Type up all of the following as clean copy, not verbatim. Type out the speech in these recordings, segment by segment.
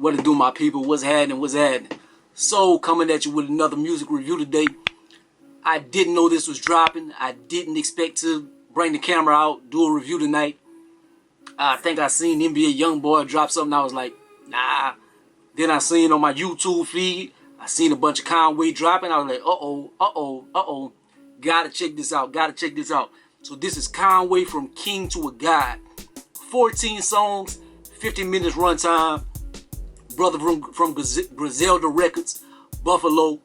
What to do, my people? What's happening? What's happening? So, coming at you with another music review today. I didn't know this was dropping. I didn't expect to bring the camera out, do a review tonight. I think I seen NBA Youngboy drop something. I was like, nah. Then I seen on my YouTube feed, I seen a bunch of Conway dropping. I was like, gotta check this out. So this is Conway from King to a God. 14 songs, 50 minutes runtime. Brother from Griselda Records, Buffalo.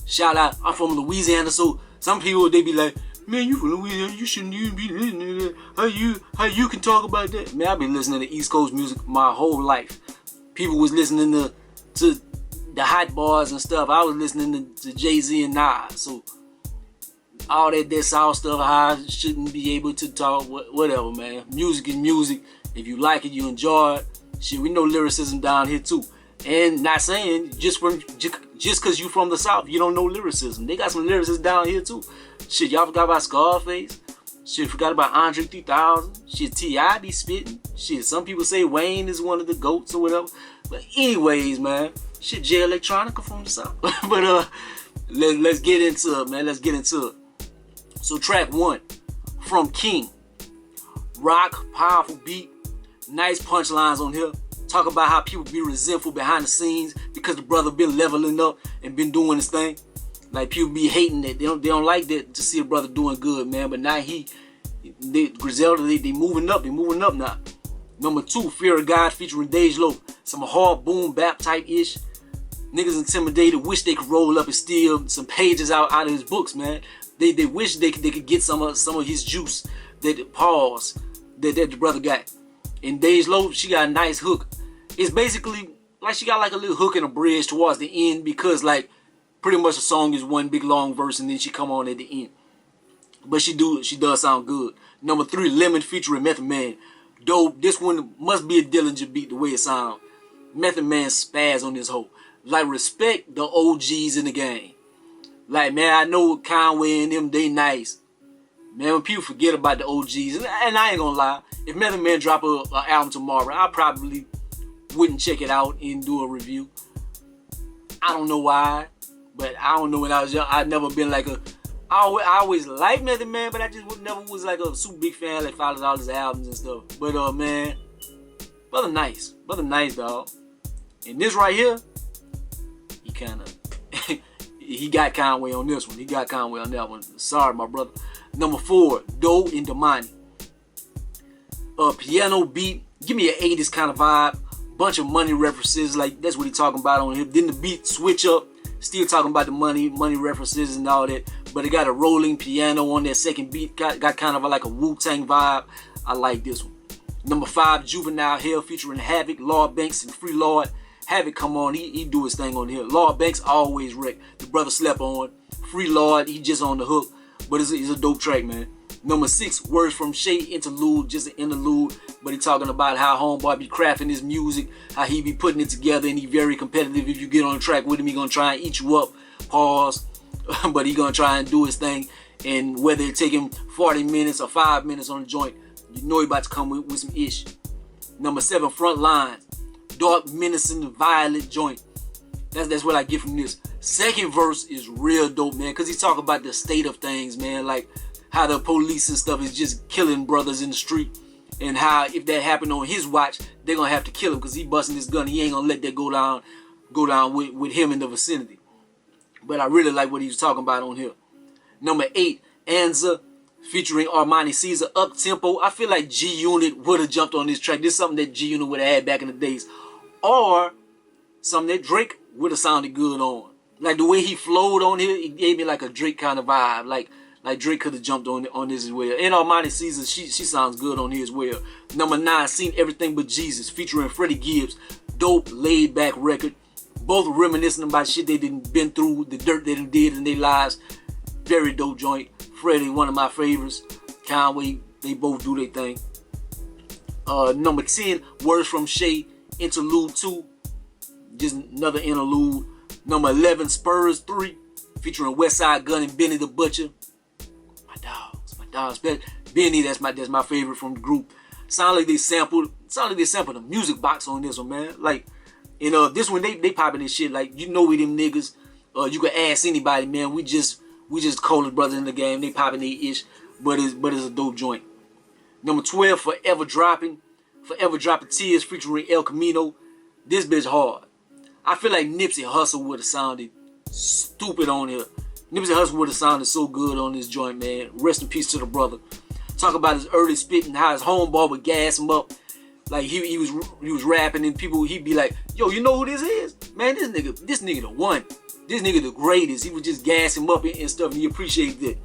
Shout out. I'm from Louisiana, so some people they be like, man, you from Louisiana, you shouldn't even be listening to that. How you can talk about that? Man, I've been listening to East Coast music my whole life. People was listening to the hot bars and stuff. I was listening to Jay-Z and Nas. So all that South stuff, how I shouldn't be able to talk, whatever, man. Music is music. If you like it, you enjoy it. Shit, we know lyricism down here too. And not saying just because you from the South, you don't know lyricism. They got some lyricism down here too. Shit, y'all forgot about Scarface. Shit, forgot about Andre 3000. Shit, T.I. be spitting. Shit, some people say Wayne is one of the GOATs or whatever. But anyways, man, shit, J Electronica from the South. But let's get into it, man. Let's get into it. So track 1, from King. Rock, powerful beat, nice punchlines on here. Talk about how people be resentful behind the scenes because the brother been leveling up and been doing his thing. Like people be hating that. They don't like that to see a brother doing good, man. But now Griselda, they moving up. They moving up now. Number 2, Fear of God featuring Dej Loaf. Some hard boom bap type ish. Niggas intimidated, wish they could roll up and steal some pages out of his books, man. They wish they could get some of his juice that the brother got. And Dej Loaf, she got a nice hook. It's basically like she got like a little hook and a bridge towards the end because like pretty much the song is one big long verse and then she come on at the end. But she does sound good. Number 3, Lemon featuring Method Man. Dope. This one must be a Dillinger beat the way it sounds. Method Man spaz on this hoe. Like respect the OGs in the game. Like man, I know Conway and them, they nice. Man, when people forget about the OGs, and I ain't gonna lie, if Method Man drop a album tomorrow, I probably wouldn't check it out and do a review. I don't know why, but I don't know when I was young. I'd never been like I always liked Method Man, but I just never was like a super big fan that followed all his albums and stuff. But man, brother nice, dog. And this right here, he kind of he got Conway on this one. He got Conway on that one. Sorry, my brother. Number 4, Doe and Damani. Piano beat, give me an 80s kind of vibe. Bunch of money references, like that's what he talking about on here. Then the beat switch up, still talking about the money references and all that. But it got a rolling piano on that second beat. Got kind of like a Wu-Tang vibe. I like this one. Number 5, Juvenile Hell featuring Havoc, Lord Banks, and Free Lord. Havoc come on, he do his thing on here. Lord Banks always wreck. The brother slept on. Free Lord, he just on the hook. But it's a dope track, man. Number 6, Words from Shay interlude, just an interlude. But he talking about how homeboy be crafting his music, how he be putting it together, and he very competitive. If you get on the track with him, he gonna try and eat you up. Pause. But he gonna try and do his thing. And whether it take him 40 minutes or 5 minutes on the joint, you know he about to come with some ish. Number 7, Front Lines. Dark, menacing, violent joint. That's what I get from this. Second verse is real dope, man, because he talk about the state of things, man, like how the police and stuff is just killing brothers in the street, and how if that happened on his watch, they're gonna have to kill him because he busting his gun. He ain't gonna let that go down with him in the vicinity. But I really like what he was talking about on here. Number 8, Anza featuring Armani Caesar, up tempo. I feel like G Unit would have jumped on this track. This is something that G Unit would have had back in the days, or something that Drake would have sounded good on. Like the way he flowed on here, it gave me like a Drake kind of vibe. Like Drake could have jumped on this as well. And Armani Caesar, she sounds good on here as well. Number 9, Seen Everything But Jesus featuring Freddie Gibbs. Dope, laid back record. Both reminiscing about shit they didn't been through, the dirt they done did in their lives. Very dope joint. Freddie, one of my favorites. Conway, they both do their thing. Number 10, Words from Shay, interlude 2. Just another interlude. Number 11, Spurs 3, featuring Westside Gun and Benny the Butcher. My dogs. Benny, that's my favorite from the group. Sound like they sampled the music box on this one, man. Like, And this one they popping this shit like, you know, we them niggas. You can ask anybody, man. We just coldest brothers in the game. They popping their ish, but it's a dope joint. Number 12, Forever Dropping Tears featuring El Camino. This bitch hard. I feel like Nipsey Hussle would have sounded stupid on here. Nipsey Hussle would have sounded so good on this joint, man. Rest in peace to the brother. Talk about his early spitting, how his homeboy would gas him up. Like he was rapping and people, he'd be like, yo, you know who this is? Man, this nigga the one. This nigga the greatest. He would just gas him up and stuff, and he appreciated it.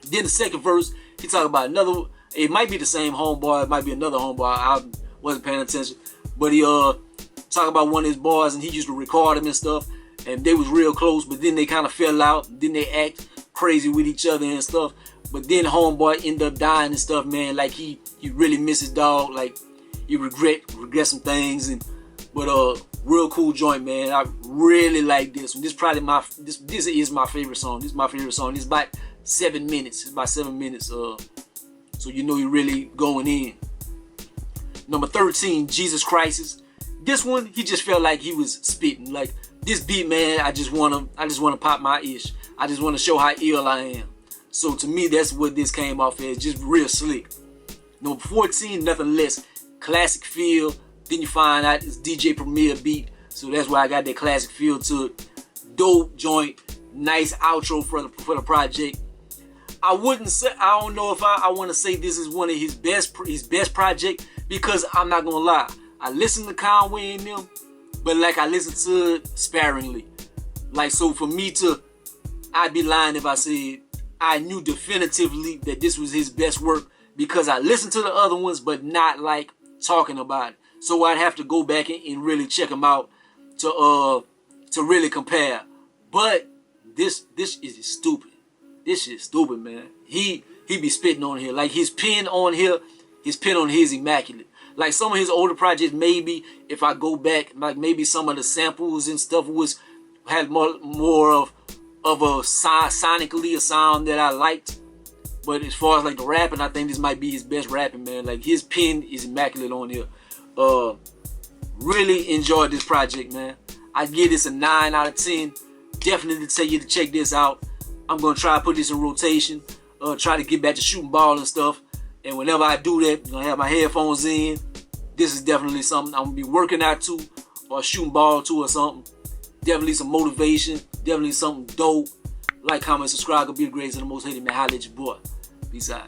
Then the second verse, he talk about another, it might be the same homeboy, it might be another homeboy, I wasn't paying attention. But he talk about one of his boys, and he used to record him and stuff, and they was real close, but then they kind of fell out, then they act crazy with each other and stuff. But then homeboy ended up dying and stuff, man, like he really miss his dog, like he regret some things, but real cool joint, man. I really like this one. This probably this is my favorite song. This is my favorite song. It's about 7 minutes. It's about 7 minutes. So you know you're really going in. Number 13, Jesus Crisis. This one, he just felt like he was spitting. Like this beat, man, I just wanna pop my ish. I just wanna show how ill I am. So to me, that's what this came off as, just real slick. Number 14, Nothing Less. Classic feel. Then you find out it's DJ Premier beat, so that's why I got that classic feel to it. Dope joint, nice outro for the project. I don't know if I want to say this is one of his best project, because I'm not gonna lie, I listen to Conway and them, but like I listen to it sparingly. Like, so for me I'd be lying if I said I knew definitively that this was his best work, because I listened to the other ones, but not like talking about it. So I'd have to go back and really check them out to really compare. But this is stupid. This shit is stupid, man. He be spitting on here. Like his pen on here is immaculate. Like some of his older projects, maybe if I go back, like maybe some of the samples and stuff had more of a sonically a sound that I liked. But as far as like the rapping, I think this might be his best rapping, man. Like his pen is immaculate on here. Really enjoyed this project, man. I give this a 9 out of 10. Definitely tell you to check this out. I'm gonna try to put this in rotation. Try to get back to shooting ball and stuff. And whenever I do that, I'm gonna have my headphones in. This is definitely something I'm gonna be working out to, or shooting ball to, or something. Definitely some motivation. Definitely something dope. Like, comment, subscribe. Go be the greatest and the most hated man. Holla at your boy. Peace out.